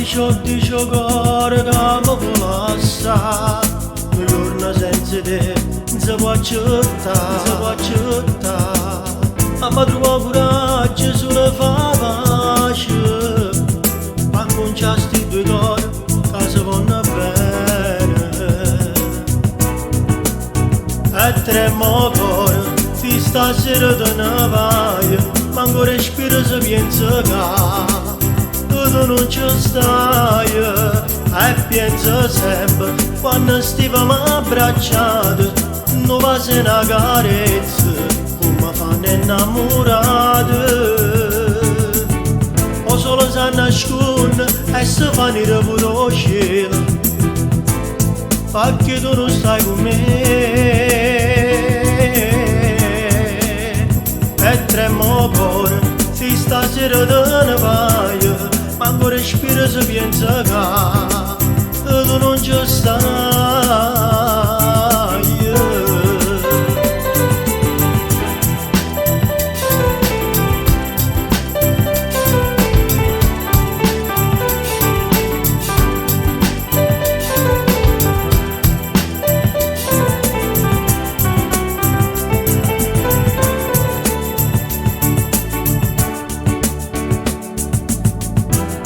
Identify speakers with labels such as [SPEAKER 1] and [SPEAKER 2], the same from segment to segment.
[SPEAKER 1] dice cuore che mi colassa, un giorno senza te non si può accettare, ma trovo coraggio solo fa pace, ma conciare sti due cuori che si vanno bene, e tremo cuore, se stasera te ne vai, ma ancora respiro se pensa che tu non ci stai, e penso sempre quando stivamo abbracciati, non va se una carezza come fanno innamorati, o solo si nasconde e si fanno i pure il cielo, perché tu non stai con me, e tremo cuore, se stasera te ne vai, ma ancora respiro se pensa che tu non ci stai.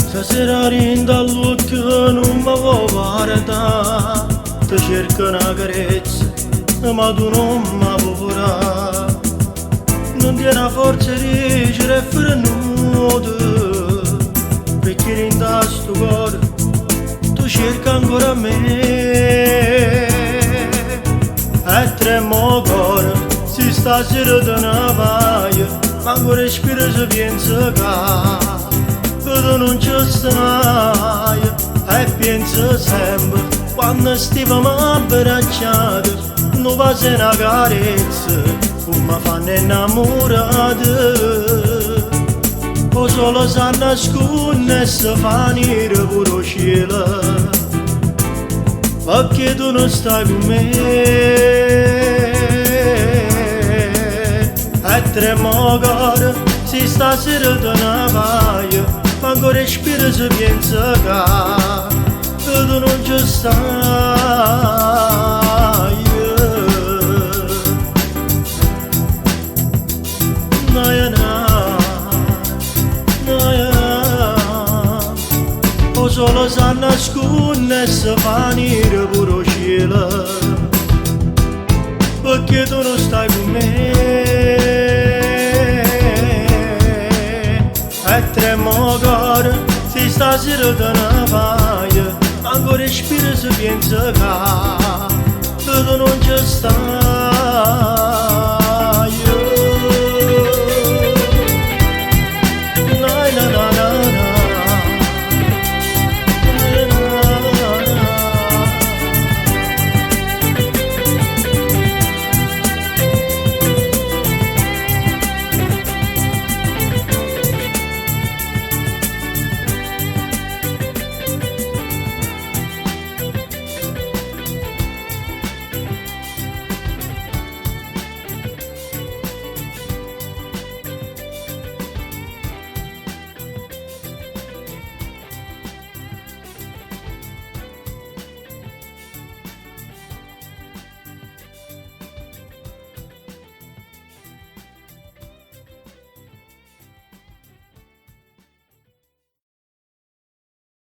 [SPEAKER 1] Stasera rinda all'occhio non mi vuoi guardare, ti cerco una carezza, ma tu non mi vuoi curare, non tieni la forza di dire e fare nudo, perché rinda sto cuore, tu cerchi ancora me, e tremo cuore, se stasera te ne vai, ma ancora respiro se pensa che tu non ci stai, e penso sempre quando stivamo abbracciati, non va se una carezza come fanno innamorati, o solo si nasconde e si fanno pure il cielo, perché tu non stai con me, e tremo cuore, se stasera te ne vai, ma ancora respiro se pensa che tu non ci stai. Naia na, o solo si nasconde e si fanno pure il cielo, perché tu non stai con me, e tremo cuore, se stasera te ne vai, ancora respiro se pensa che tu non ci stai.